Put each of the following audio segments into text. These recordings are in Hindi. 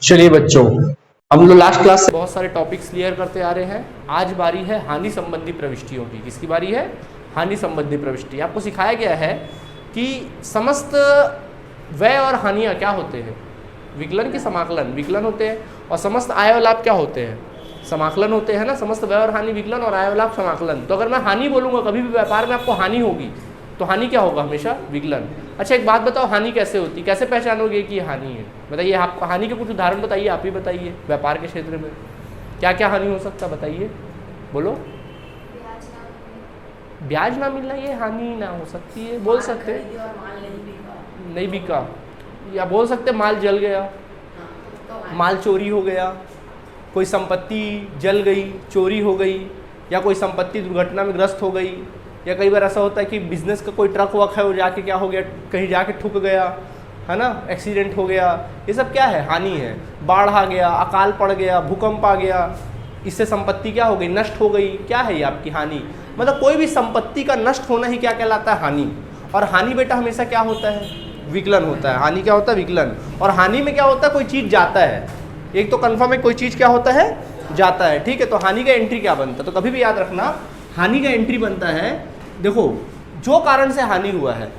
चलिए बच्चों, हम लोग लास्ट क्लास से बहुत सारे टॉपिक्स क्लियर करते आ रहे हैं। आज बारी है हानि संबंधी प्रविष्टियों की। किसकी बारी है? हानि संबंधी प्रविष्टि। आपको सिखाया गया है कि समस्त व्यय और हानियाँ क्या होते हैं? विकलन के समाकलन विकलन होते हैं, और समस्त आय और लाभ क्या होते हैं? समाकलन होते हैं ना। समस्त व्यय और हानि विकलन और आय और लाभ समाकलन। तो अगर मैं हानि बोलूँगा, कभी भी व्यापार में आपको हानि होगी तो हानि क्या होगा? हमेशा विकलन। अच्छा, एक बात बताओ, हानि कैसे होती? कैसे पहचानोगे कि ये हानि है? बताइए, आप हानि के कुछ उदाहरण बताइए, आप ही बताइए। व्यापार के क्षेत्र में क्या क्या हानि हो सकता है, बताइए, बोलो। ब्याज ना मिलना ये हानि ना हो सकती है, बोल सकते नहीं बिका, या बोल सकते माल जल गया, माल चोरी हो गया, कोई संपत्ति जल गई, चोरी हो गई, या कोई संपत्ति दुर्घटना में ग्रस्त हो गई, या कई बार ऐसा होता है कि बिजनेस का कोई ट्रक वक है, वो जाके क्या हो गया, कहीं जाके ठुक गया, है ना, एक्सीडेंट हो गया। ये सब क्या है? हानि है। बाढ़ आ गया, अकाल पड़ गया, भूकंप आ गया, इससे संपत्ति क्या हो गई? नष्ट हो गई। क्या है ये? आपकी हानि। मतलब कोई भी संपत्ति का नष्ट होना ही क्या कहलाता है? हानि। और हानि बेटा हमेशा क्या होता है? विकलन होता है। हानि क्या होता है? विकलन। और हानि में क्या होता है? कोई चीज़ जाता है। एक तो कन्फर्म है, कोई चीज़ क्या होता है? जाता है। ठीक है, तो हानि का एंट्री क्या बनता है? तो कभी भी याद रखना, हानि का एंट्री बनता है, देखो, जो कारण से हानि हुआ है,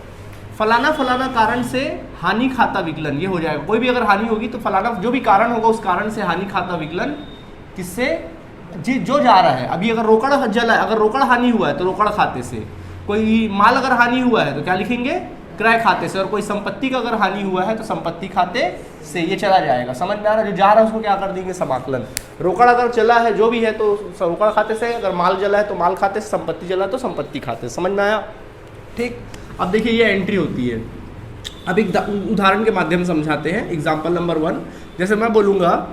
फलाना फलाना कारण से हानि खाता विकलन, ये हो जाएगा। कोई भी अगर हानि होगी तो फलाना जो भी कारण होगा, उस कारण से हानि खाता विकलन, किससे? जो जा रहा है। अभी अगर रोकड़ जला है, अगर रोकड़ हानि हुआ है तो रोकड़ खाते से। कोई माल अगर हानि हुआ है तो क्या लिखेंगे? क्रय खाते से। और कोई संपत्ति का अगर हानि हुआ है तो संपत्ति खाते से। ये चला जाएगा। समझ में आ रहा है? जो जा रहा है उसको क्या कर देंगे? समाकलन। रोकड़ अगर चला है, जो भी है, तो रोकड़ खाते से। अगर माल जला है तो माल खाते से, संपत्ति जला है तो संपत्ति खाते से। समझ में आया? ठीक। अब देखिए, ये एंट्री होती है। अब एक उदाहरण के माध्यम से समझाते हैं। एग्जाम्पल नंबर 1, जैसे मैं बोलूँगा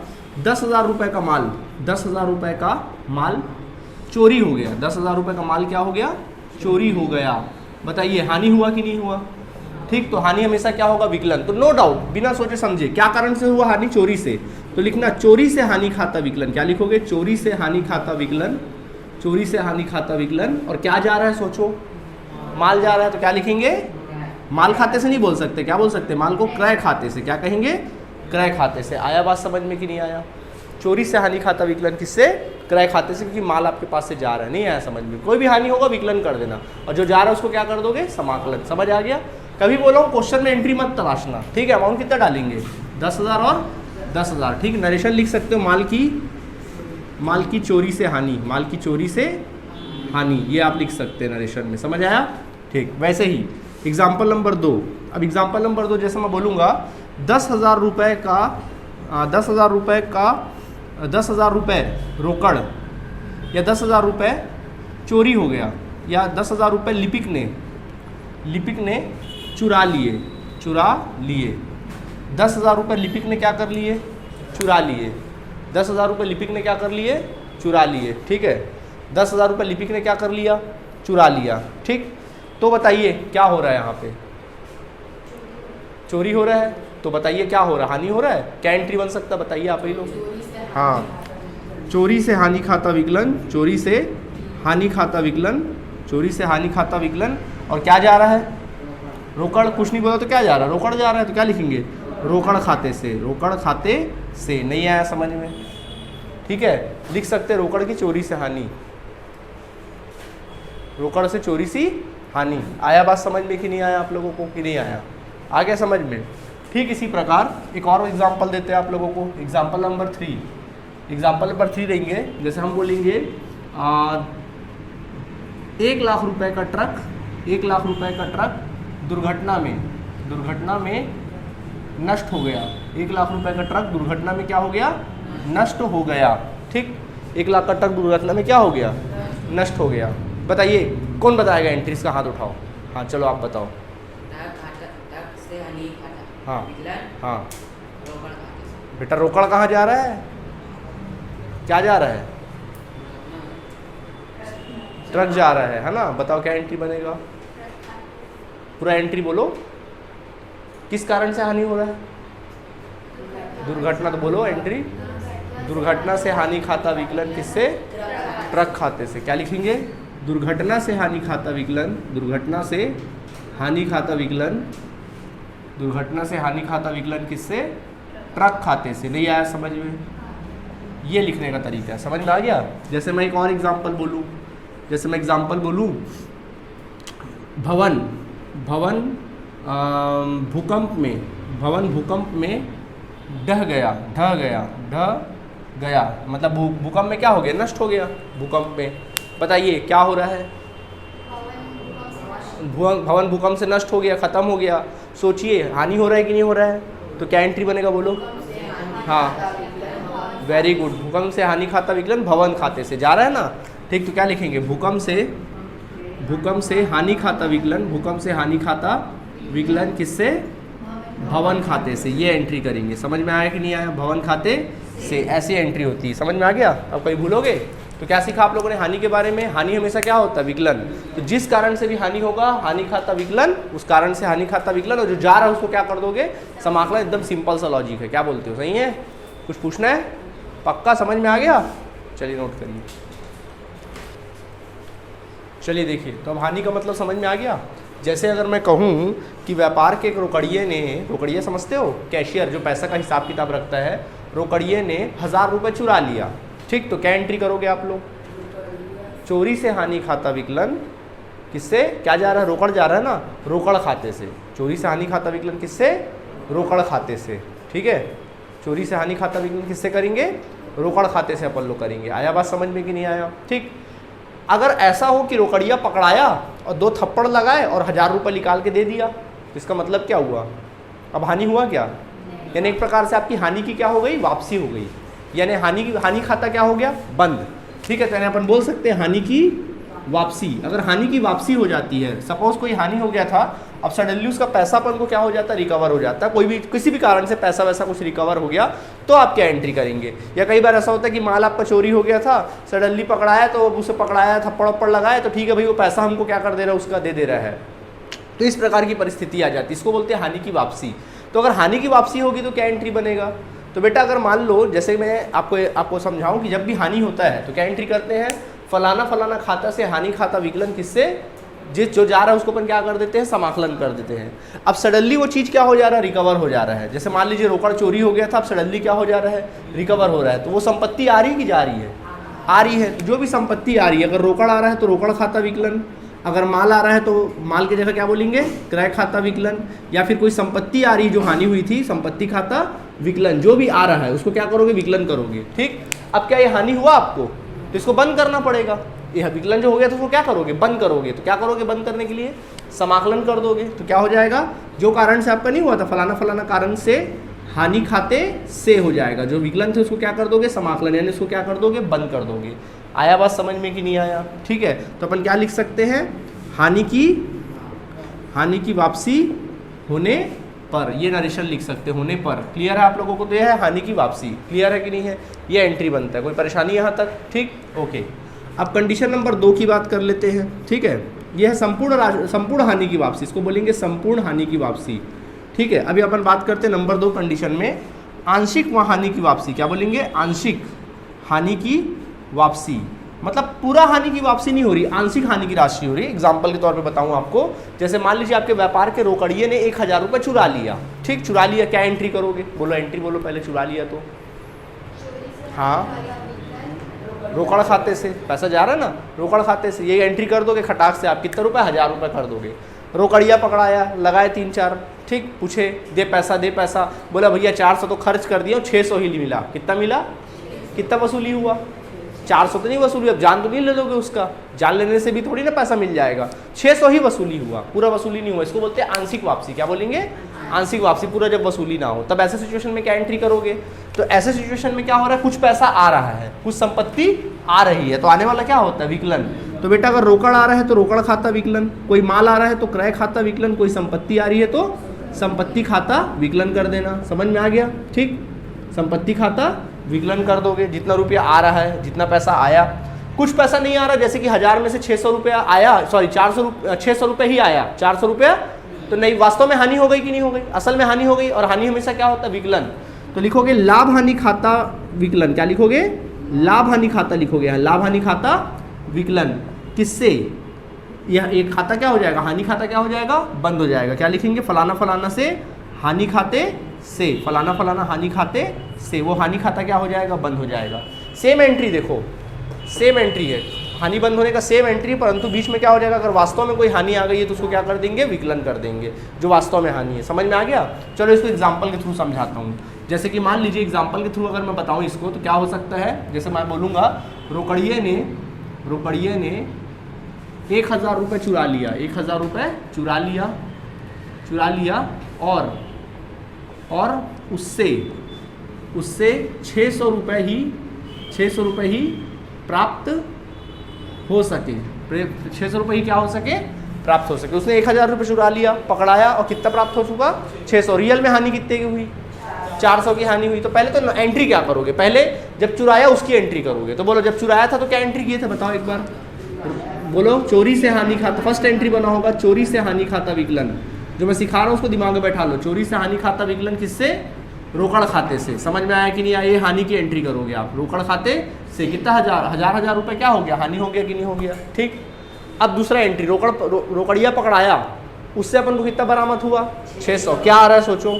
10,000 रुपये का माल, 10,000 रुपये का माल चोरी हो गया। 10,000 रुपये का माल क्या हो गया? चोरी हो गया। बताइए, हानि हुआ कि नहीं हुआ? ठीक। तो हानि हमेशा क्या होगा? विकलन। तो नो डाउट, बिना सोचे समझे, क्या कारण से हुआ हानि? चोरी से। तो लिखना, चोरी से हानि खाता विकलन। क्या लिखोगे? चोरी से हानि खाता विकलन। चोरी से हानि खाता विकलन। और क्या जा रहा है? सोचो, माल जा रहा है, तो क्या लिखेंगे? माल खाते से नहीं बोल सकते, क्या बोल सकते? माल को क्रय खाते से। क्या कहेंगे? क्रय खाते से। आया बात समझ में कि नहीं आया? चोरी से हानि खाता विकलन किससे? क्रय खाते से, क्योंकि माल आपके पास से जा रहा है। नहीं आया समझ में? कोई भी हानि होगा विकलन कर देना, और जो जा रहा है उसको क्या कर दोगे? समाकलन। समझ आ गया? कभी बोलो क्वेश्चन में एंट्री मत तलाशना। ठीक है, अमाउंट कितना डालेंगे? 10,000 और 10,000। ठीक। नरेशन लिख सकते हो, माल की चोरी से हानि, माल की चोरी से हानि, ये आप लिख सकते हैं नरेशन में। समझ आया? ठीक। वैसे ही एग्जाम्पल नंबर 2। अब एग्जाम्पल नंबर 2 जैसे मैं बोलूँगा 10,000 रुपये का 10,000 रुपये का 10,000 रुपये रोकड़, या 10,000 रुपये चोरी हो गया, या 10,000 रुपये लिपिक ने चुरा लिए। 10,000 रुपये लिपिक ने क्या कर लिए? चुरा लिए। 10,000 रुपये लिपिक ने क्या कर लिए? चुरा लिए। ठीक है, 10,000 रुपये लिपिक ने क्या कर लिया? चुरा लिया। ठीक। तो बताइए क्या हो रहा है यहाँ पे? चोरी हो रहा है। तो बताइए क्या हो रहा है? हानि हो रहा है। क्या एंट्री बन सकता है? बताइए आप ही लोग। हाँ, चोरी से हानि खाता विकलन, चोरी से हानि खाता विकलन, चोरी से हानि खाता विकलन। और क्या जा रहा है? रोकड़। कुछ नहीं बोला तो क्या जा रहा है? रोकड़ जा रहा है, तो क्या लिखेंगे? रोकड़ खाते से। रोकड़ खाते से। नहीं आया समझ में? ठीक है, लिख सकते हैं रोकड़ की चोरी से हानि, रोकड़ से चोरी सी हानि। आया बात समझ में कि नहीं आया आप लोगों को? कि नहीं आया? आ गया समझ में? ठीक। इसी प्रकार एक और एग्जाम्पल देते हैं आप लोगों को। Example number 3। एग्जाम्पल नंबर 3 देंगे। जैसे हम बोलेंगे 1,00,000 रुपये का ट्रक, 1,00,000 रुपये का ट्रक दुर्घटना में नष्ट हो गया। 1,00,000 रुपये का ट्रक दुर्घटना में क्या हो गया? नष्ट हो गया। ठीक। 1,00,000 का ट्रक दुर्घटना में क्या हो गया? नष्ट हो गया। बताइए कौन बताएगा? एंट्रीज का हाथ उठाओ। हाँ चलो आप बताओ। हाँ हाँ बेटा, रोकड़ कहाँ जा रहा है? क्या जा रहा है? ट्रक जा रहा है ना? बताओ क्या एंट्री बनेगा? पूरा एंट्री बोलो। किस कारण से हानि हो रहा है? दुर्घटना। तो बोलो एंट्री। दुर्घटना से हानि खाता विकलन किससे? ट्रक खाते से। क्या लिखेंगे? दुर्घटना से हानि खाता विकलन, दुर्घटना से हानि खाता विकलन, दुर्घटना से हानि खाता विकलन किससे? ट्रक खाते से। नहीं आया समझ में? ये लिखने का तरीका है, समझ में आ गया? जैसे मैं एक और एग्जांपल बोलूँ, जैसे मैं एग्जांपल बोलूँ भवन, भवन भूकंप में, भवन भूकंप में ढह गया, ढह गया, ढह गया, मतलब भूकंप में क्या हो गया? नष्ट हो गया। भूकंप में बताइए क्या हो रहा है? भवन भूकंप से नष्ट हो गया, ख़त्म हो गया। सोचिए हानि हो रहा है कि नहीं हो रहा है? तो क्या एंट्री बनेगा बोलो? हाँ, वेरी गुड। भूकंप से हानि खाता विकलन भवन खाते से जा रहा है ना, ठीक। तो क्या लिखेंगे? भूकंप से हानि खाता विकलन, भूकंप से हानि खाता विकलन किससे? भवन खाते से। ये एंट्री करेंगे। समझ में आया कि नहीं आया? भवन खाते से ऐसी एंट्री होती है। समझ में आ गया? अब कहीं भूलोगे? तो क्या सीखा आप लोगों ने हानि के बारे में? हानि हमेशा क्या होता है? विकलन। तो जिस कारण से भी हानि होगा हानि खाता विकलन, उस कारण से हानि खाता विकलन, और जो जा रहा है उसको क्या कर दोगे? समाकलन। एकदम सिंपल सा लॉजिक है। क्या बोलते हो? सही है? कुछ पूछना है? पक्का समझ में आ गया? चलिए नोट करिए। चलिए देखिए, तो अब हानि का मतलब समझ में आ गया। जैसे अगर मैं कहूँ कि व्यापार के एक रोकड़िए ने, रोकड़िया समझते हो? कैशियर जो पैसा का हिसाब किताब रखता है, रोकड़िए ने 1000 रुपये चुरा लिया, ठीक। तो क्या एंट्री करोगे आप लोग? चोरी से हानि खाता विकलन किससे? क्या जा रहा है? रोकड़ जा रहा है ना, रोकड़ खाते से। चोरी से हानि खाता विकलन किससे? रोकड़ खाते से, ठीक है। चोरी से हानि खाता विकलन किससे करेंगे? रोकड़ खाते से अपन लोग करेंगे। आया बात समझ में कि नहीं आया? ठीक। अगर ऐसा हो कि रोकड़िया पकड़ाया और 2 थप्पड़ लगाए और 1000 रुपये निकाल के दे दिया, तो इसका मतलब क्या हुआ? अब हानि हुआ क्या? यानी एक प्रकार से आपकी हानि की क्या हो गई? वापसी हो गई। यानी हानि खाता क्या हो गया? बंद, ठीक है। तो अपन बोल सकते हैं हानि की वापसी। अगर हानि की वापसी हो जाती है, सपोज कोई हानि हो गया था, अब सडनली उसका पैसा अपन को क्या हो जाता है? रिकवर हो जाता है। कोई भी किसी भी कारण से पैसा वैसा कुछ रिकवर हो गया, तो आप क्या एंट्री करेंगे? या कई बार ऐसा होता है कि माल आपका चोरी हो गया था, सडनली पकड़ाया, तो उसे पकड़ाया, थप्पड़ वप्पड़ लगाया, तो ठीक है भाई, वो पैसा हमको क्या कर दे रहा है? उसका दे रहा है। तो इस प्रकार की परिस्थिति आ जाती है, इसको बोलते हैं हानि की वापसी। तो अगर हानि की वापसी होगी तो क्या एंट्री बनेगा? तो बेटा अगर मान लो, जैसे मैं आपको समझाऊं कि जब भी हानि होता है तो क्या एंट्री करते हैं? फलाना फलाना खाता से हानि खाता विकलन किससे? जिस जो जा रहा है उसको अपन क्या कर देते हैं? समाकलन कर देते हैं। अब सडनली वो चीज़ क्या हो जा रहा है? रिकवर हो जा रहा है। जैसे मान लीजिए रोकड़ चोरी हो गया था, अब सडनली क्या हो जा रहा है? रिकवर हो रहा है। तो वो संपत्ति आ रही है कि जा रही है? आ रही है। जो भी संपत्ति आ रही है, अगर रोकड़ आ रहा है तो रोकड़ खाता विकलन, अगर माल आ रहा है तो माल की जगह क्या बोलेंगे? क्रय खाता विकलन। या फिर कोई संपत्ति आ रही है जो हानि हुई थी, संपत्ति खाता विकलन। जो भी आ रहा है उसको क्या करोगे? विकलन करोगे, ठीक। अब क्या ये हानि हुआ आपको, तो इसको बंद करना पड़ेगा। यह विकलन जो हो गया तो उसको क्या करोगे? बंद करोगे। तो क्या करोगे बंद करने के लिए? समाकलन कर दोगे। तो क्या हो जाएगा? जो कारण से आपका नहीं हुआ था, फलाना फलाना कारण से हानि खाते से हो जाएगा। जो विकलन थे उसको क्या कर दोगे? समाकलन, यानी उसको क्या कर दोगे? बंद कर दोगे। आया बात समझ में कि नहीं आया? ठीक है। तो अपन क्या लिख सकते हैं? हानि की वापसी होने पर, ये नरेशन लिख सकते होने पर। क्लियर है आप लोगों को? तो यह है हानि की वापसी। क्लियर है कि नहीं है? ये एंट्री बनता है। कोई परेशानी यहाँ तक? ठीक, ओके। अब कंडीशन नंबर 2 की बात कर लेते हैं, ठीक है। यह है संपूर्ण हानि की वापसी, इसको बोलेंगे संपूर्ण हानि की वापसी, ठीक है। अभी अपन बात करते हैं नंबर 2 कंडीशन में, आंशिक हानि की वापसी। क्या बोलेंगे? आंशिक हानि की वापसी। मतलब पूरा हानि की वापसी नहीं हो रही, आंशिक हानि की राशि हो रही है। एग्जाम्पल के तौर पे बताऊं आपको, जैसे मान लीजिए आपके व्यापार के रोकड़िए ने 1000 रुपये चुरा लिया, ठीक। चुरा लिया, क्या एंट्री करोगे? बोलो एंट्री बोलो पहले। चुरा लिया तो हाँ, रोकड़ खाते से पैसा जा रहा है ना, रोकड़ खाते से ये एंट्री कर दोगे खटाक से। आप कितने रुपए? 1000 रुपये कर दोगे। रोकड़िया पकड़ाया, लगाए 3-4, ठीक। पूछे दे पैसा, बोला भैया 400 तो खर्च कर दिया, 600 ही मिला। कितना मिला? कितना वसूली हुआ? 400 तो नहीं वसूली। अब जान तो नहीं ले लोगे उसका, जान लेने से भी थोड़ी ना पैसा मिल जाएगा। 600 ही वसूली हुआ, पूरा वसूली नहीं हुआ। इसको बोलते हैं आंशिक वापसी। क्या बोलेंगे? आंशिक वापसी। पूरा जब वसूली ना हो तब ऐसे सिचुएशन में क्या एंट्री करोगे? तो ऐसे सिचुएशन में क्या हो रहा है? कुछ पैसा आ रहा है, कुछ संपत्ति आ रही है, तो आने वाला क्या होता है? विकलन। तो बेटा अगर रोकड़ आ रहा है तो रोकड़ खाता विकलन, कोई माल आ रहा है तो क्रय खाता विकलन, कोई संपत्ति आ रही है तो संपत्ति खाता विकलन कर देना। समझ में आ गया? ठीक, संपत्ति खाता विकलन कर दोगे। जितना रुपया आ रहा है, जितना पैसा आया, कुछ पैसा नहीं आ रहा, जैसे कि 1000 में से 600 रुपया आया, सॉरी 600 रुपये ही आया, 400 रुपया तो नहीं, वास्तव में हानि हो गई कि नहीं हो गई? असल में हानि हो गई, और हानि हमेशा क्या होता है? विकलन। तो लिखोगे लाभ हानि खाता विकलन। क्या लिखोगे? लाभ हानि खाता लिखोगे। लाभ हानि खाता विकलन किससे? यह एक खाता क्या हो जाएगा? हानि खाता क्या हो जाएगा? बंद हो जाएगा। क्या लिखेंगे? फलाना फलाना से हानि खाते से, फलाना फलाना हानि खाते से, वो हानि खाता क्या हो जाएगा, बंद हो जाएगा। सेम एंट्री देखो, सेम एंट्री है, हानि बंद होने का सेम एंट्री, परंतु बीच में क्या हो जाएगा, अगर वास्तव में कोई हानि आ गई है तो उसको क्या कर देंगे, विकलन कर देंगे, जो वास्तव में हानि है। समझ में आ गया? चलो इसको एग्जाम्पल के थ्रू समझाता हूँ। जैसे कि मान लीजिए एग्जाम्पल के थ्रू अगर मैं बताऊँ इसको तो क्या हो सकता है, जैसे मैं बोलूँगा रोकड़िए ने 1000 रुपये चुरा लिया, 1000 रुपये चुरा लिया और उससे 600 रुपये ही प्राप्त हो सके, 600 रुपये ही क्या हो सके, प्राप्त हो सके। उसने 1000 रुपये चुरा लिया, पकड़ाया और कितना प्राप्त हो चुका, 600। रियल में हानि कितने की हुई, 400 की हानि हुई। तो पहले तो एंट्री क्या करोगे, पहले जब चुराया उसकी एंट्री करोगे। तो बोलो जब चुराया था तो क्या एंट्री किए थे, बताओ एक बार बोलो। चोरी से हानि खाता, फर्स्ट एंट्री बना होगा चोरी से हानि खाता विकलन, जो मैं सिखा रहा हूँ उसको दिमाग में बैठा लो। चोरी से हानि खाता विकलन किससे, रोकड़ खाते से। समझ में आया कि नहीं आया? ये हानि की एंट्री करोगे आप, रोकड़ खाते से कितना, हजार रुपये क्या हो गया, हानि हो गया कि नहीं हो गया, ठीक। अब दूसरा एंट्री रोकड़िया पकड़ाया, उससे अपन को कितना बरामद हुआ, 600। क्या आ रहा है सोचो,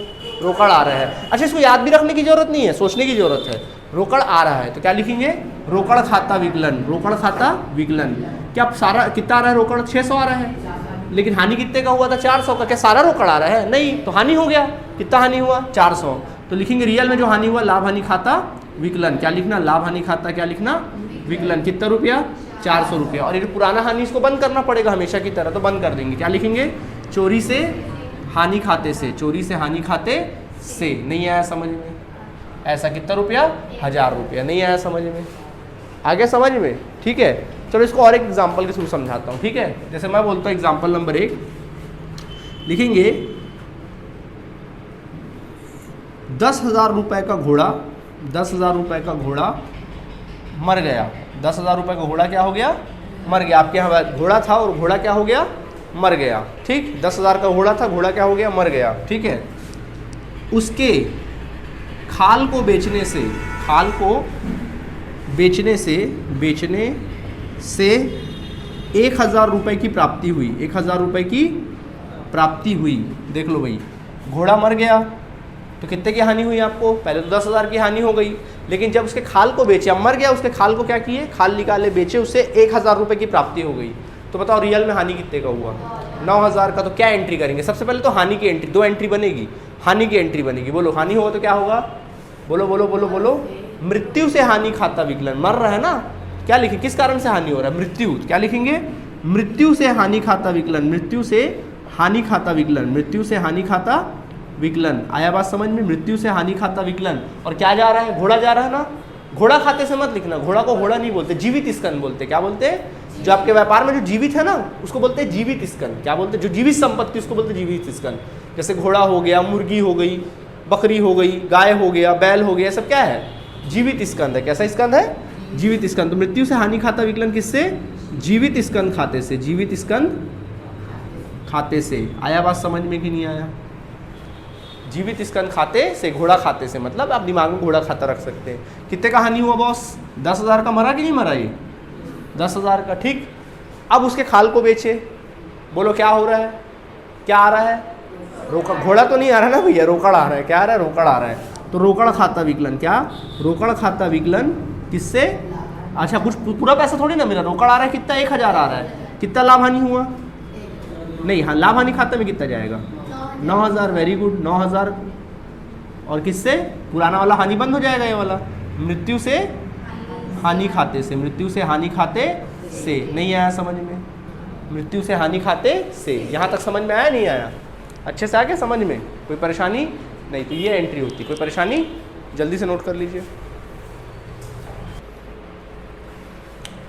रोकड़ आ रहा है। अच्छा इसको याद भी रखने की जरूरत नहीं है, सोचने की जरूरत है। रोकड़ आ रहा है तो क्या लिखेंगे, रोकड़ खाता विकलन, रोकड़ खाता विकलन। क्या सारा कितना आ रहा है, रोकड़ 600 आ रहा है, लेकिन हानि कितने का हुआ था, 400 का। क्या सारा रोकड़ आ रहा है, नहीं, तो हानि हो गया, कितना हानि हुआ, 400। तो लिखेंगे रियल में जो हानि हुआ लाभ हानि खाता विकलन। क्या लिखना, लाभ हानि खाता क्या लिखना, विकलन। कितना रुपया, 400 रुपया। और ये पुराना हानि इसको बंद करना पड़ेगा हमेशा की तरह, तो बंद कर देंगे। क्या लिखेंगे, चोरी से हानि खाते से, चोरी से हानि खाते से। नहीं आया समझ में? ऐसा कितना रुपया, 1000 रुपया। नहीं आया समझ में? आ गया समझ में? ठीक है, चलो इसको और एक एग्जाम्पल के थ्रू समझाता हूँ। ठीक है, जैसे मैं बोलता हूँ एग्जाम्पल नंबर 1 लिखेंगे, 10,000 रुपये का घोड़ा, 10,000 रुपये का घोड़ा मर गया। 10,000 रुपये का घोड़ा क्या हो गया, मर गया। आपके यहाँ घोड़ा था और घोड़ा क्या हो गया, मर गया। ठीक, 10,000 का घोड़ा था, घोड़ा क्या हो गया, मर गया। ठीक है, उसके खाल को बेचने से, खाल को बेचने से 1,000 रुपये की प्राप्ति हुई, 1,000 रुपये की प्राप्ति हुई। देख लो भाई, घोड़ा मर गया तो कितने की हानि हुई आपको, पहले तो 10,000 की हानि हो गई, लेकिन जब उसके खाल को बेचे, अब मर गया, उसके खाल को क्या किए, खाल निकाले, बेचे, उससे 1,000 रुपये की प्राप्ति हो गई। तो बताओ रियल में हानि कितने का हुआ, 9,000 का। तो क्या एंट्री करेंगे, सबसे पहले तो हानि की एंट्री, 2 एंट्री बनेगी, हानि की एंट्री बनेगी। बोलो हानि होगा तो क्या होगा, बोलो बोलो बोलो बोलो, मृत्यु से हानि खाता विकलन। मर रहा है ना, क्या लिखें, किस कारण से हानि हो रहा है, मृत्यु। क्या लिखेंगे, मृत्यु से हानि खाता विकलन, मृत्यु से हानि खाता विकलन, मृत्यु से हानि खाता विकलन। आया बात समझ में, मृत्यु से हानि खाता विकलन। और क्या जा रहा है, घोड़ा जा रहा है ना। घोड़ा खाते से मत लिखना, घोड़ा को घोड़ा नहीं बोलते, जीवित स्कंद बोलते। क्या बोलते हैं, जो आपके व्यापार में जो जीवित है ना उसको बोलते हैं जीवित स्कंद। क्या बोलते हैं, जो जीवित संपत्ति उसको बोलते हैं जीवित स्कंद। जैसे घोड़ा हो गया, मुर्गी हो गई, बकरी हो गई, गाय हो गया, बैल हो गया, सब क्या है, जीवित स्कंद है। कैसा स्कंद है, जीवित स्कंद। तो मृत्यु से हानि खाता विकलन किससे, जीवित स्कंद खाते से, जीवित स्कंद खाते से। आया बात समझ में कि नहीं आया, जीवित स्कंद खाते से, घोड़ा खाते से, मतलब आप दिमाग में घोड़ा खाता रख सकते हैं। कितने का हानि हुआ बॉस, 10,000 का मरा कि नहीं मरा, ये 10,000 का। ठीक, अब उसके खाल को बेचे, बोलो क्या हो रहा है, क्या आ रहा है, रोकड़। घोड़ा तो नहीं आ रहा ना भैया, रोकड़ आ रहा है। क्या आ रहा है, रोकड़ आ रहा है। तो रोकड़ खाता विकलन, क्या, रोकड़ खाता विकलन किससे, अच्छा कुछ पूरा पैसा थोड़ी ना मिला, रोकड़ आ रहा है, कितना, 1,000 आ रहा है, कितना लाभ हानि हुआ, नहीं, हाँ लाभ हानि खाते में कितना जाएगा, 9,000। Very good, 9,000। और किससे, पुराना वाला हानि बंद हो जाएगा, ये वाला मृत्यु से हानि खाते से, मृत्यु से हानि खाते से। नहीं आया समझ में, मृत्यु से हानि खाते से। यहाँ तक समझ में आया, नहीं आया, अच्छे से आ गया समझ में, कोई परेशानी नहीं। तो ये एंट्री होती, कोई परेशानी, जल्दी से नोट कर लीजिए।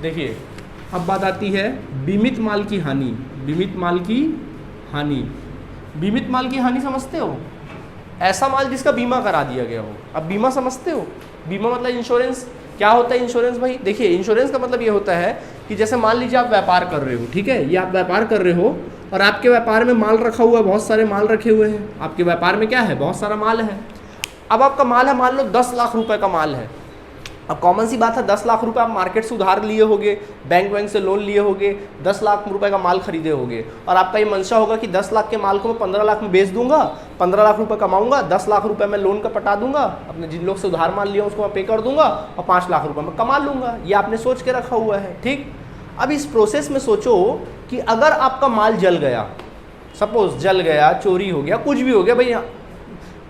देखिए अब बात आती है बीमित माल की हानि, बीमित माल की हानि। बीमित माल की हानि समझते हो, ऐसा माल जिसका बीमा करा दिया गया हो। अब बीमा समझते हो, बीमा मतलब इंश्योरेंस। क्या होता है इंश्योरेंस भाई, देखिए इंश्योरेंस का मतलब ये होता है कि जैसे मान लीजिए आप व्यापार कर रहे हो, ठीक है, ये आप व्यापार कर रहे हो और आपके व्यापार में माल रखा हुआ है, बहुत सारे माल रखे हुए हैं आपके व्यापार में, क्या है, बहुत सारा माल है। अब आपका माल है, मान लो 10 लाख रुपए का माल है, अब कॉमन सी बात है, 10 लाख रुपए आप मार्केट से उधार लिए होगे, बैंक से लोन लिए होगे, 10 लाख रुपए का माल खरीदे होगे, और आपका ये मंशा होगा कि 10 लाख के माल को मैं 15 लाख में बेच दूंगा, 15 लाख रुपए कमाऊंगा, 10 लाख रुपए मैं लोन का पटा दूंगा, अपने जिन लोग से उधार माल लिया उसको मैं पे कर दूंगा और 5 लाख रुपए मैं कमा लूंगा। ये आपने सोच के रखा हुआ है, ठीक। अब इस प्रोसेस में सोचो कि अगर आपका माल जल गया, सपोज जल गया, चोरी हो गया, कुछ भी हो गया, भाई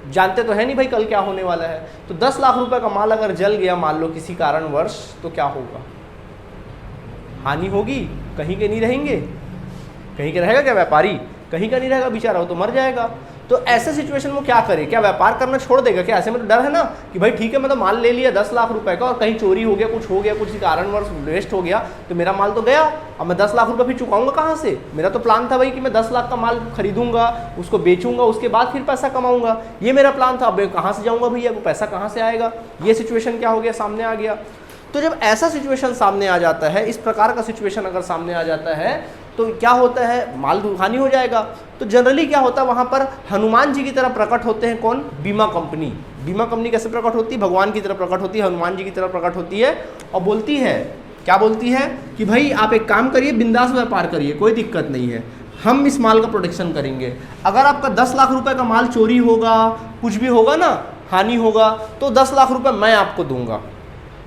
जानते तो है नहीं भाई कल क्या होने वाला है, तो 10 लाख रुपए का माल अगर जल गया मान लो किसी कारणवश, तो क्या होगा? हानि होगी, कहीं के नहीं रहेंगे, कहीं के रहेगा क्या व्यापारी? कहीं का नहीं रहेगा बेचारा, वो तो मर जाएगा। तो ऐसे सिचुएशन में क्या करे? क्या व्यापार करना छोड़ देगा क्या? ऐसे में तो डर है ना कि भाई ठीक है मैं तो माल ले लिया 10 लाख रुपए का और कहीं चोरी हो गया, कुछ हो गया, कुछ कारणवश वेस्ट हो गया, तो मेरा माल तो गया, अब मैं 10 लाख रुपए फिर चुकाऊंगा कहाँ से? मेरा तो प्लान था भाई कि मैं 10 लाख का माल खरीदूंगा, उसको बेचूंगा, उसके बाद फिर पैसा कमाऊंगा, ये मेरा प्लान था। अब कहाँ से जाऊंगा भैया, वो पैसा कहाँ से आएगा? ये सिचुएशन क्या हो गया, सामने आ गया। तो जब ऐसा सिचुएशन सामने आ जाता है, इस प्रकार का सिचुएशन अगर सामने आ जाता है, तो क्या होता है? माल हानि हो जाएगा। तो जनरली क्या होता है, वहाँ पर हनुमान जी की तरह प्रकट होते हैं कौन? बीमा कंपनी। बीमा कंपनी कैसे प्रकट होती है? भगवान की तरह प्रकट होती है, हनुमान जी की तरह प्रकट होती है, और बोलती है, क्या बोलती है कि भाई आप एक काम करिए, बिंदास व्यापार करिए, कोई दिक्कत नहीं है, हम इस माल का प्रोटेक्शन करेंगे। अगर आपका 10 लाख रुपए का माल चोरी होगा, कुछ भी होगा ना, हानि होगा, तो 10 लाख रुपए मैं आपको दूंगा।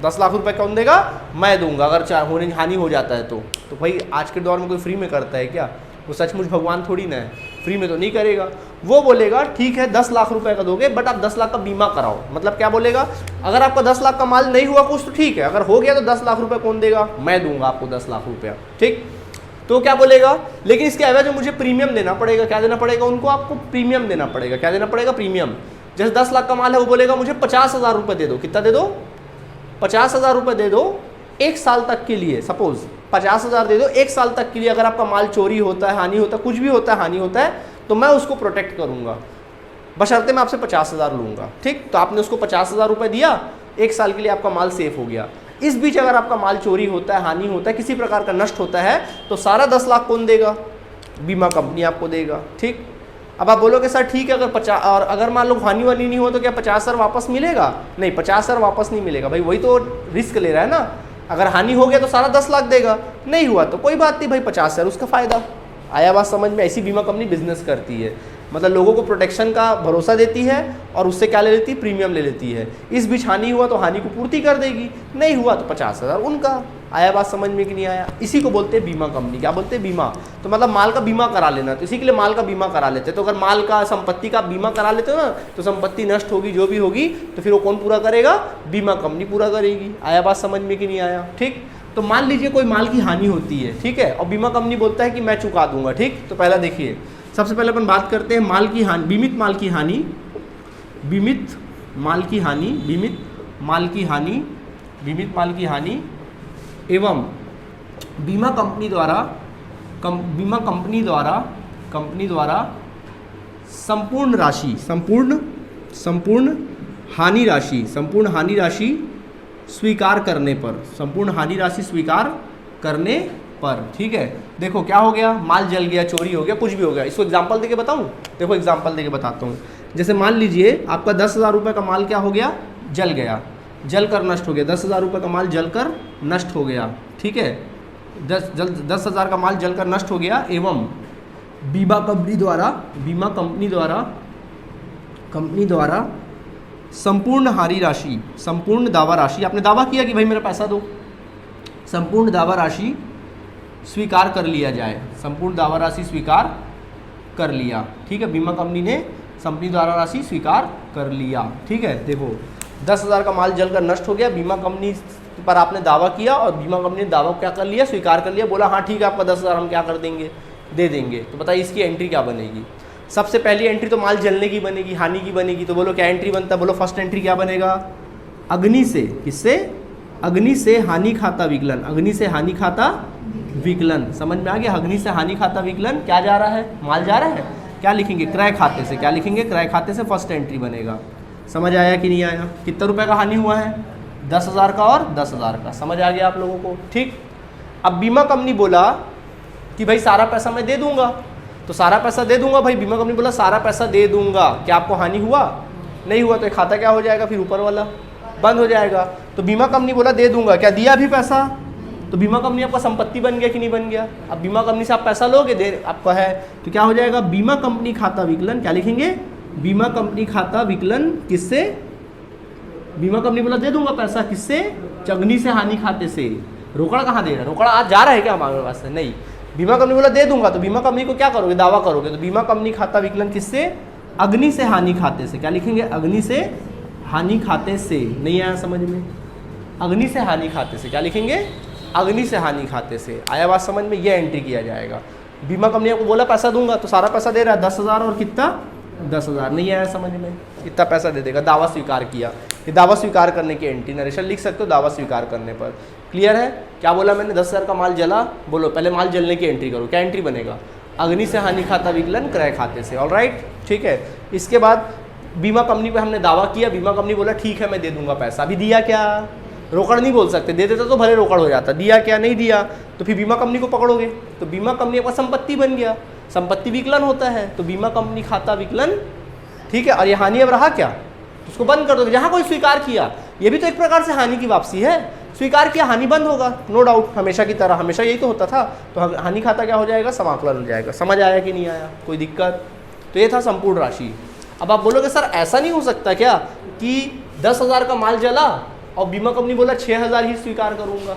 10 लाख रुपए कौन देगा? मैं दूंगा। अगर होने हानि हो जाता है तो भाई आज के दौर में कोई फ्री में करता है क्या? वो सचमुच भगवान थोड़ी ना है, फ्री में तो नहीं करेगा। वो बोलेगा ठीक है 10 लाख रुपए का दोगे, बट आप 10 लाख का बीमा कराओ। मतलब क्या बोलेगा? अगर आपका 10 लाख का माल नहीं हुआ कुछ तो ठीक है, अगर हो गया तो 10 लाख रुपए कौन देगा? मैं दूंगा आपको 10 लाख रुपया, ठीक। तो क्या बोलेगा? लेकिन इसके एवज में मुझे प्रीमियम देना पड़ेगा। क्या देना पड़ेगा उनको? आपको प्रीमियम देना पड़ेगा। क्या देना पड़ेगा? प्रीमियम। जैसे 10 लाख का माल है, वो बोलेगा मुझे 50,000 रुपये दे दो। कितना दे दो? 50,000 रुपये दे दो 1 साल तक के लिए। सपोज 50,000 दे दो 1 साल तक के लिए। अगर आपका माल चोरी होता है, हानि होता है, कुछ भी होता है, हानि होता है, तो मैं उसको प्रोटेक्ट करूंगा, बशर्ते मैं आपसे 50,000 लूंगा, ठीक। तो आपने उसको 50,000 रुपये दिया, 1 साल के लिए आपका माल सेफ हो गया। इस बीच अगर आपका माल चोरी होता है, हानि होता है, किसी प्रकार का नष्ट होता है, तो सारा 10 लाख कौन देगा? बीमा कंपनी आपको देगा, ठीक। अब आप बोलोगे सर ठीक है, अगर 50 और अगर मान लो हानि वानी नहीं हो तो क्या 50,000 वापस मिलेगा? नहीं, 50,000 वापस नहीं मिलेगा भाई, वही तो रिस्क ले रहा है ना। अगर हानि हो गया तो सारा 10 लाख देगा, नहीं हुआ तो कोई बात नहीं भाई, 50,000 उसका फायदा। आया बात समझ में? ऐसी बीमा कंपनी बिजनेस करती है, मतलब लोगों को प्रोटेक्शन का भरोसा देती है और उससे क्या ले लेती है? प्रीमियम ले लेती है। इस बीच हानि हुआ तो हानि को पूर्ति कर देगी, नहीं हुआ तो 50,000 उनका। आया बात समझ में कि नहीं आया? इसी को बोलते हैं बीमा कंपनी। क्या बोलते हैं? बीमा। तो मतलब माल का बीमा करा लेना, तो इसी के लिए माल का बीमा करा लेते हैं। तो अगर माल का, संपत्ति का बीमा करा लेते हो ना, तो संपत्ति नष्ट होगी, जो भी होगी, तो फिर वो कौन पूरा करेगा? बीमा कंपनी पूरा करेगी। आया बात समझ में कि नहीं आया? ठीक। तो मान लीजिए कोई माल की हानि होती है, ठीक है, और बीमा कंपनी बोलता है कि मैं चुका दूंगा, ठीक। तो पहला देखिए, सबसे पहले अपन बात करते हैं माल की हानि, बीमित माल की हानि, बीमित माल की हानि, बीमित माल की हानि, बीमित माल की हानि एवं बीमा कंपनी द्वारा बीमा कंपनी द्वारा संपूर्ण राशि, संपूर्ण हानि राशि स्वीकार करने पर, संपूर्ण हानि राशि स्वीकार करने पर, ठीक है। देखो क्या हो गया, माल जल गया, चोरी हो गया, कुछ भी हो गया। इसको एग्जांपल देके बताऊं? देखो एग्जांपल देके बताता हूँ। जैसे मान लीजिए आपका 10,000 रुपये का माल क्या हो गया? जल गया, जलकर नष्ट हो गया। 10,000 रुपये का माल जलकर नष्ट हो गया, ठीक है। 10,000 का माल जलकर नष्ट हो गया एवं बीमा कंपनी द्वारा संपूर्ण हानि राशि, संपूर्ण दावा राशि, आपने दावा किया कि भाई मेरा पैसा दो, संपूर्ण दावा राशि स्वीकार कर लिया जाए, संपूर्ण दावा राशि स्वीकार कर लिया, ठीक है। बीमा कंपनी ने संपूर्ण दावा राशि स्वीकार कर लिया, ठीक है। देखो 10,000 का माल जलकर नष्ट हो गया, बीमा कंपनी पर आपने दावा किया और बीमा कंपनी ने दावा क्या कर लिया? स्वीकार कर लिया। बोला हाँ ठीक है, आपका 10,000 हम क्या कर देंगे? दे देंगे। तो बताइए इसकी एंट्री क्या बनेगी? सबसे पहली एंट्री तो माल जलने की बनेगी, हानि की बनेगी। तो बोलो क्या एंट्री बनता है? बोलो फर्स्ट एंट्री क्या बनेगा? अग्नि से, किससे? अग्नि से हानि खाता विकलन, अग्नि से हानि खाता विकलन। समझ में आ गया? अग्नि से हानि खाता विकलन क्या जा रहा है? माल जा रहा है। क्या लिखेंगे? क्रय खाते से। क्या लिखेंगे? क्रय खाते से फर्स्ट एंट्री बनेगा। समझ आया कि नहीं आया? कितना रुपए का हानि हुआ है? 10,000 का और 10,000 का। समझ आ गया आप लोगों को? ठीक। अब बीमा कंपनी बोला कि भाई सारा पैसा मैं दे दूंगा, तो सारा पैसा दे दूंगा भाई। बीमा कंपनी बोला सारा पैसा दे दूंगा, क्या आपको हानि हुआ? नहीं हुआ। तो खाता क्या हो जाएगा? फिर ऊपर वाला बंद हो जाएगा। तो बीमा कंपनी बोला दे दूंगा, क्या दिया अभी पैसा? तो बीमा कंपनी आपका संपत्ति बन गया कि नहीं बन गया? अब बीमा कंपनी से आप पैसा लोगे, दे आपका है, तो क्या हो जाएगा? बीमा कंपनी खाता विकलन, क्या लिखेंगे? बीमा कंपनी खाता विकलन किससे? बीमा कंपनी बोला दे दूंगा पैसा, किससे? अग्नि से हानि खाते से। रोकड़ा कहाँ दे रहा है? रोकड़ा आज जा रहा है क्या हमारे पास? नहीं, बीमा कंपनी बोला दे दूंगा, तो बीमा कंपनी को क्या करोगे? दावा करोगे। तो बीमा कंपनी खाता विकलन किससे? अग्नि से हानि खाते से। क्या लिखेंगे? अग्नि से हानि खाते से। नहीं आया समझ में? अग्नि से हानि खाते से, क्या लिखेंगे? अग्नि से हानि खाते से। आया बात समझ में? ये एंट्री किया जाएगा। बीमा कंपनी आपको बोला पैसा दूंगा, तो सारा पैसा दे रहा है 10,000 और कितना? 10,000। नहीं आया समझ में? इतना पैसा दे देगा। दावा स्वीकार किया, ये दावा स्वीकार करने की एंट्री, नरेशन लिख सकते हो दावा स्वीकार करने पर। क्लियर है? क्या बोला मैंने? 10,000 का माल जला, बोलो पहले माल जलने की एंट्री करो। क्या एंट्री बनेगा? अग्नि से हानि खाता विकलन क्रय खाते से। ऑलराइट, ठीक है। इसके बाद बीमा कंपनी पे हमने दावा किया, बीमा कंपनी बोला ठीक है मैं दे दूंगा पैसा। अभी दिया क्या? रोकड़ नहीं बोल सकते, दे देता तो भले रोकड़ हो जाता। दिया क्या? नहीं दिया, तो फिर बीमा कंपनी को पकड़ोगे। तो बीमा कंपनी आपका संपत्ति बन गया, संपत्ति विकलन होता है, तो बीमा कंपनी खाता विकलन, ठीक है। और ये हानि अब रहा क्या? तो उसको बंद कर दो। जहाँ कोई स्वीकार किया, ये भी तो एक प्रकार से हानि की वापसी है। स्वीकार किया, हानि बंद होगा, नो डाउट, हमेशा की तरह, हमेशा यही तो होता था। तो हानि खाता क्या हो जाएगा? समाकलन हो जाएगा। समझ आया कि नहीं आया? कोई दिक्कत? तो ये था संपूर्ण राशि। अब आप बोलोगे सर ऐसा नहीं हो सकता क्या कि 10,000 का माल जला और बीमा कंपनी बोला 6,000 ही स्वीकार करूंगा?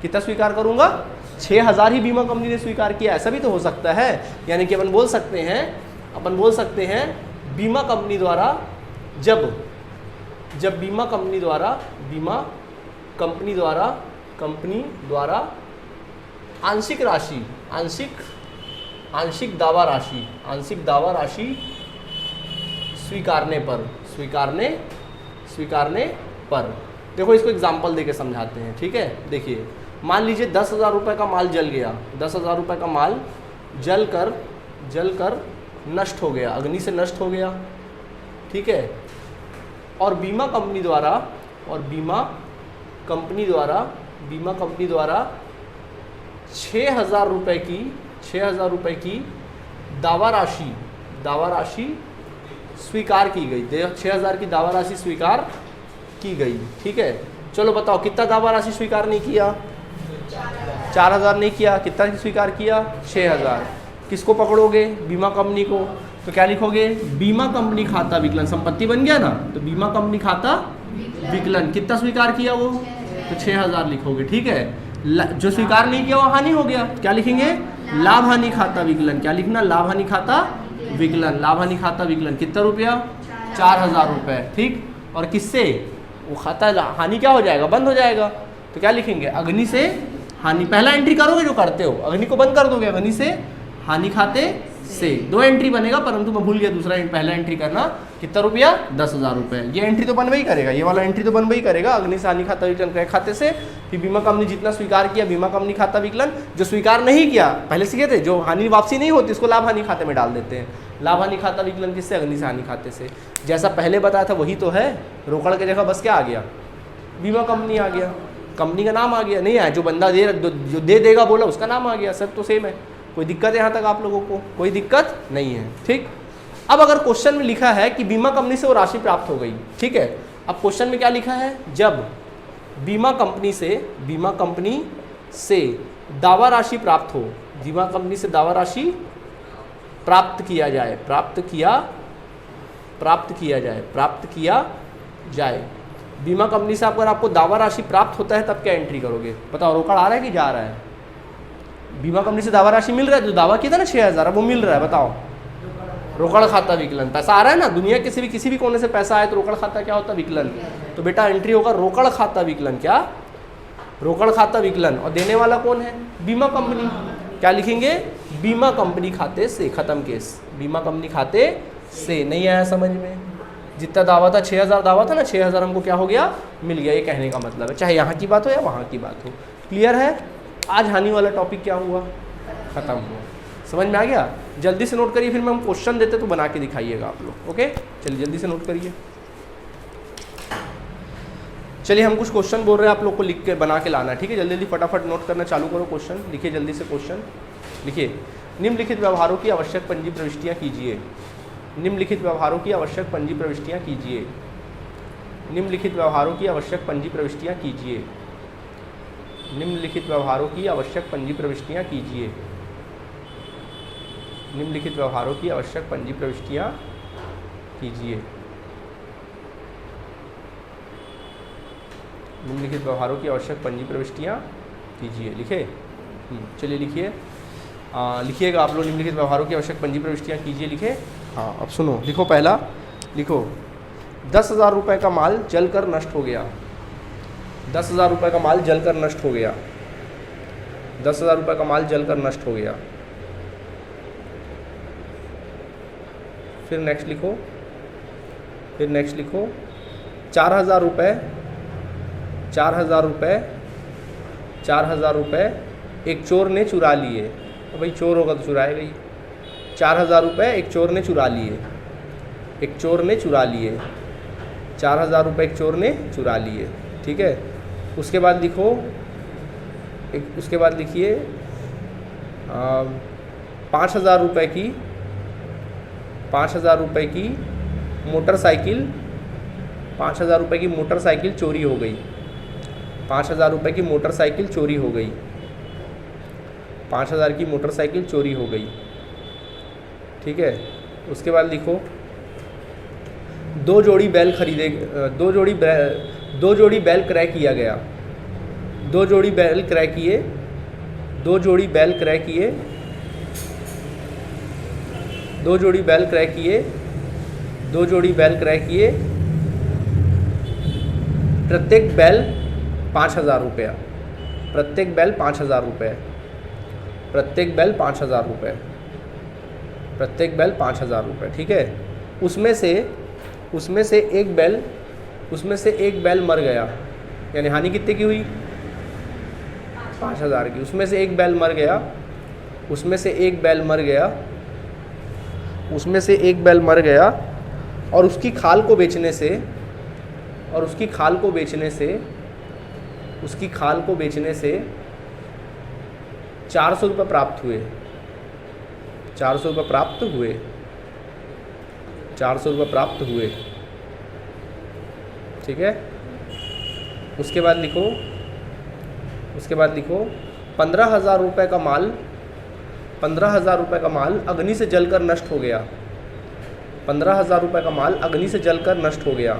कितना स्वीकार करूंगा? 6,000 ही बीमा कंपनी ने स्वीकार किया। ऐसा भी तो हो सकता है। यानी कि अपन बोल सकते हैं बीमा कंपनी द्वारा जब बीमा कंपनी द्वारा आंशिक दावा राशि स्वीकारने पर। देखो इसको एग्जाम्पल देके समझाते हैं, ठीक है। देखिए मान लीजिए 10,000 रुपये का माल जल गया, 10,000 रुपये का माल जल कर नष्ट हो गया, अग्नि से नष्ट हो गया, ठीक है। और बीमा कंपनी द्वारा 6,000 रुपये की दावा राशि स्वीकार की गई। 6,000 की दावा राशि स्वीकार की गई, ठीक है। चलो बताओ कितना दावा राशि स्वीकार नहीं किया? 4,000 नहीं किया। कितना स्वीकार किया? 6,000। किसको पकड़ोगे? बीमा कंपनी को। तो क्या लिखोगे? बीमा कंपनी खाता विकलन, संपत्ति बन गया ना, तो बीमा कंपनी खाता विकलन कितना स्वीकार किया वो? तो 6,000 लिखोगे, ठीक है। जो स्वीकार नहीं किया वो हानि हो गया, क्या लिखेंगे? लाभ हानि खाता विकलन। क्या लिखना? लाभ हानि खाता विकलन। लाभ हानि खाता विकलन कितना रुपया? 4,000 रुपये, ठीक। और किससे? वो खाता हानि क्या हो जाएगा? बंद हो जाएगा। तो क्या लिखेंगे? अग्नि से हानि। पहला एंट्री करोगे जो करते हो, अग्नि को बंद कर दोगे, अग्नि से हानि खाते से। 2 एंट्री बनेगा, परंतु मैं भूल गया पहला एंट्री करना। कितना रुपया? 10,000 रुपये। ये एंट्री तो बनवा ही करेगा, ये वाला एंट्री तो बनवा ही करेगा। अग्नि से हानि खाता विकलन क्रय खाते से। फिर बीमा कंपनी जितना स्वीकार किया, बीमा कंपनी खाता विकलन। जो स्वीकार नहीं किया, पहले से थे, जो हानि वापसी नहीं होती, उसको लाभ हानि खाते में डाल देते हैं। लाभ हानि खाता विकलन किससे? अग्नि से हानि खाते से। जैसा पहले बताया था वही तो है। रोकड़ की जगह बस क्या आ गया? बीमा कंपनी आ गया, कंपनी का नाम आ गया। नहीं आया, जो बंदा जो दे देगा बोला उसका नाम आ गया, सब तो सेम है। कोई दिक्कत है यहाँ तक आप लोगों को? कोई दिक्कत नहीं है, ठीक। अब अगर क्वेश्चन में लिखा है कि बीमा कंपनी से वो राशि प्राप्त हो गई, ठीक है। अब क्वेश्चन में क्या लिखा है? जब बीमा कंपनी से दावा राशि प्राप्त हो, बीमा कंपनी से दावा राशि प्राप्त किया जाए। बीमा कंपनी से अगर आपको दावा राशि प्राप्त होता है तब क्या एंट्री करोगे? बताओ, रोकड़ आ रहा है कि जा रहा है? बीमा कंपनी से दावा राशि मिल रहा है, जो दावा किया था ना 6,000, अब वो मिल रहा है। बताओ, रोकड़ खाता विकलन। पैसा आ रहा है ना, दुनिया किसी भी कोने से पैसा आए तो रोकड़ खाता क्या होता है? विकलन। तो बेटा एंट्री होगा रोकड़ खाता विकलन। क्या? रोकड़ खाता विकलन। और देने वाला कौन है? बीमा कंपनी। क्या लिखेंगे? बीमा कंपनी खाते से। खत्म केस। बीमा कंपनी खाते से। नहीं आया समझ में? जितना दावा था, 6,000 दावा था ना, 6,000 हमको क्या हो गया? मिल गया। ये कहने का मतलब है, चाहे यहाँ की बात हो या वहाँ की बात हो। क्लियर है? आज हानि वाला टॉपिक क्या हुआ? खत्म हुआ। समझ में आ गया? जल्दी से नोट करिए, फिर मैं हम क्वेश्चन देते तो बना के दिखाइएगा आप लोग। ओके, चलिए जल्दी से नोट करिए। चलिए हम कुछ क्वेश्चन बोल रहे हैं, आप लोग को लिख के बना के लाना है, ठीक है। जल्दी जल्दी फटाफट नोट करना चालू करो। क्वेश्चन लिखिए, जल्दी से क्वेश्चन लिखिए। निम्नलिखित व्यवहारों की आवश्यक पंजी प्रविष्टियाँ कीजिए। निम्नलिखित व्यवहारों की आवश्यक पंजी प्रविष्टियाँ कीजिए। निम्नलिखित व्यवहारों की आवश्यक पंजी प्रविष्टियाँ कीजिए। निम्नलिखित व्यवहारों की आवश्यक पंजी प्रविष्टियाँ कीजिए। निम्नलिखित व्यवहारों की आवश्यक पंजी प्रविष्टियाँ कीजिए। निम्नलिखित व्यवहारों की आवश्यक पंजी प्रविष्टियाँ कीजिए। लिखे? चलिए लिखिए। लिखिएगा आप लोग, निम्नलिखित व्यवहारों की आवश्यक पंजी प्रविष्टियाँ कीजिए। लिखे? हाँ, अब सुनो, लिखो। पहला लिखो, 10,000 रुपये का माल जलकर नष्ट हो गया। 10,000 रुपये का माल जलकर नष्ट हो गया। 10,000 रुपये का माल जलकर नष्ट हो गया। फिर नेक्स्ट लिखो। फिर नेक्स्ट लिखो, 4,000 रुपये 4,000 रुपये 4,000 रुपये एक चोर ने चुरा लिए। तो भाई चोर होगा तो चुराएगा ही। 4,000 रुपये एक चोर ने चुरा लिए। एक चोर ने चुरा लिए। 4,000 रुपये एक चोर ने चुरा लिए। ठीक है। उसके बाद लिखो, उसके बाद लिखिए 5,000 रुपये की 5,000 रुपये की मोटरसाइकिल 5,000 रुपये की मोटरसाइकिल चोरी हो गई। 5,000 रुपये की मोटरसाइकिल चोरी हो गई। 5,000 की मोटरसाइकिल चोरी हो गई। ठीक है। उसके बाद लिखो, 2 जोड़ी बैल खरीदे 2 जोड़ी बैल क्रय किया गया। 2 जोड़ी बैल क्रय किए। 2 जोड़ी बैल क्रय किए। 2 जोड़ी बैल क्रय किए। 2 जोड़ी बैल क्रय किए। प्रत्येक बैल 5,000 रुपया। प्रत्येक बैल 5,000 रुपये। प्रत्येक बैल 5,000 रुपये। प्रत्येक बैल 5,000 रुपये। ठीक है। उसमें से एक बैल मर गया। यानी हानि कितने की हुई? 5,000 की। उसमें से एक बैल मर गया। उसमें से एक बैल मर गया। उसमें से एक बैल मर गया और उसकी खाल को बेचने से 400 रुपये प्राप्त हुए। 400 रुपये प्राप्त हुए। 400 रुपये प्राप्त हुए। ठीक है। उसके बाद लिखो 15,000 रुपये का माल 15,000 रुपये का माल अग्नि से जलकर नष्ट हो गया। 15,000 रुपये का माल अग्नि से जलकर नष्ट हो गया।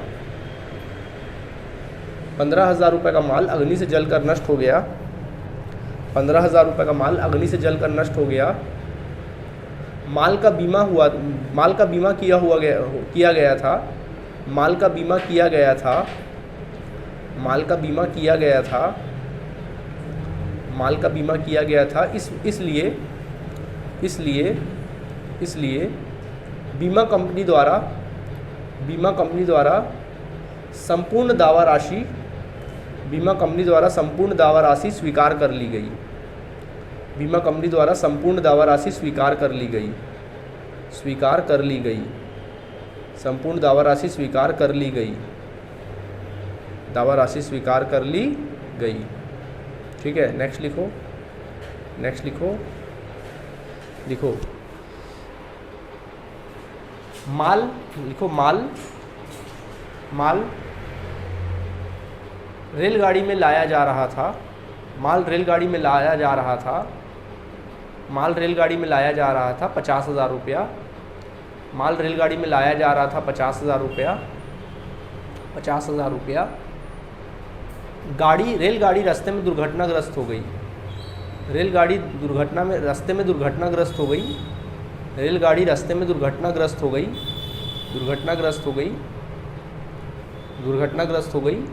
15,000 रुपये का माल अग्नि से जलकर नष्ट हो गया। 15,000 रुपये का माल अग्नि से जलकर नष्ट हो गया। माल का बीमा किया गया था। माल का बीमा किया गया था। माल का बीमा किया गया था। माल का बीमा किया गया था। इसलिए बीमा कंपनी द्वारा संपूर्ण दावा राशि स्वीकार कर ली गई। बीमा कंपनी द्वारा संपूर्ण दावा राशि स्वीकार कर ली गई। संपूर्ण दावा राशि स्वीकार कर ली गई। दावा राशि स्वीकार कर ली गई। ठीक है। नेक्स्ट लिखो माल रेलगाड़ी में लाया जा रहा था। माल रेलगाड़ी में लाया जा रहा था। माल रेलगाड़ी में लाया जा रहा था 50,000 रुपया। माल रेलगाड़ी में लाया जा रहा था 50,000 रुपया। 50,000 रुपया। रेलगाड़ी रास्ते में दुर्घटनाग्रस्त हो गई। रेलगाड़ी रास्ते में दुर्घटनाग्रस्त हो गई। रेलगाड़ी रास्ते में दुर्घटनाग्रस्त हो गई। दुर्घटनाग्रस्त हो गई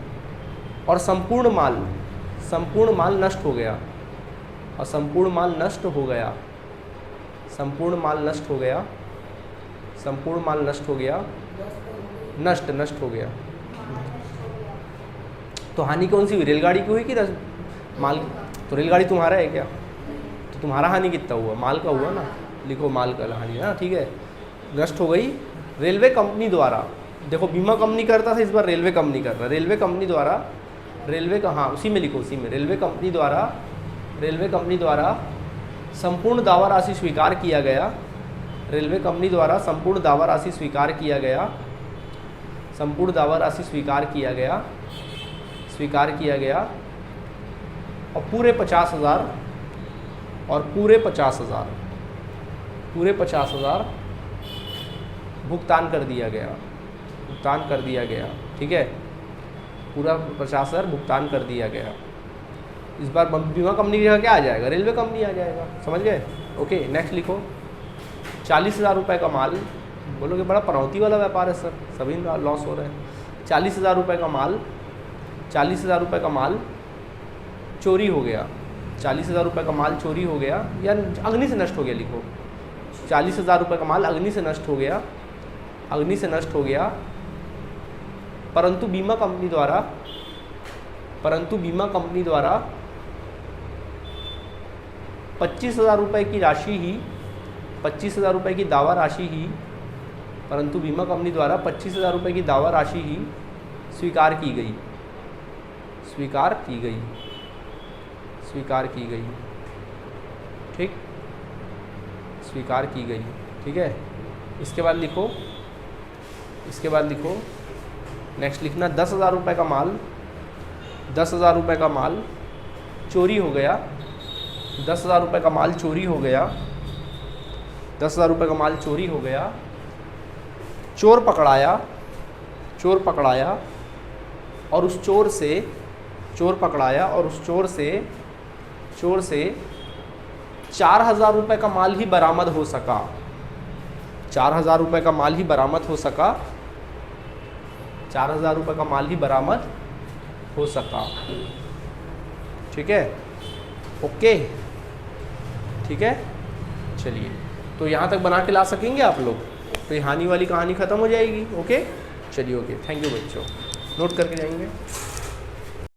और संपूर्ण माल नष्ट हो गया। और संपूर्ण माल नष्ट हो गया। संपूर्ण माल नष्ट हो गया। संपूर्ण माल नष्ट हो गया। नष्ट हो गया। तो हानि कौन सी हुई? रेलगाड़ी की हुई कि माल? तो रेलगाड़ी तुम्हारा है क्या? तो तुम्हारा हानि कितना हुआ? माल का हुआ ना। लिखो माल का हानि ना। ठीक है। नष्ट हो गई रेलवे कंपनी द्वारा। देखो बीमा कंपनी करता था, इस बार रेलवे कंपनी कर रहा है। रेलवे कंपनी द्वारा उसी में लिखो, उसी में रेलवे कंपनी द्वारा संपूर्ण दावा राशि स्वीकार किया गया। रेलवे कंपनी द्वारा संपूर्ण दावा राशि स्वीकार किया गया। संपूर्ण दावा राशि स्वीकार किया गया और पूरे 50,000 पूरे 50,000 भुगतान कर दिया गया। ठीक है, पूरा 50,000 भुगतान कर दिया गया। इस बार बीमा कंपनी की जगह क्या आ जाएगा? रेलवे कंपनी आ जाएगा। समझ गए? ओके, नेक्स्ट लिखो। 40,000 रुपये का माल, बोलोगे बड़ा पनौती वाला व्यापार है सर, सभी लॉस हो रहे हैं। 40,000 रुपये का माल चोरी हो गया। 40,000 रुपये का माल चोरी हो गया या अग्नि से नष्ट हो गया। लिखो 40,000 रुपये का माल अग्नि से नष्ट हो गया, परंतु बीमा कंपनी द्वारा 25,000 रुपये की राशि ही 25,000 रुपये की दावा राशि ही परंतु बीमा कंपनी द्वारा 25,000 रुपये की दावा राशि ही स्वीकार की गई। ठीक, स्वीकार की गई। ठीक है, इसके बाद लिखो नेक्स्ट लिखना 10,000 रुपये का माल चोरी हो गया। 10,000 रुपये का माल चोरी हो गया। चोर पकड़ाया और उस चोर से 4,000 रुपये का माल ही बरामद हो सका। 4,000 रुपये का माल ही बरामद हो सका। 4,000 रुपये का माल ही बरामद हो सका। ठीक है, ओके, ठीक है। चलिए, तो यहाँ तक बना के ला सकेंगे आप लोग, तो ये हानि वाली कहानी ख़त्म हो जाएगी। ओके, चलिए, ओके, थैंक यू बच्चों, नोट करके जाएंगे।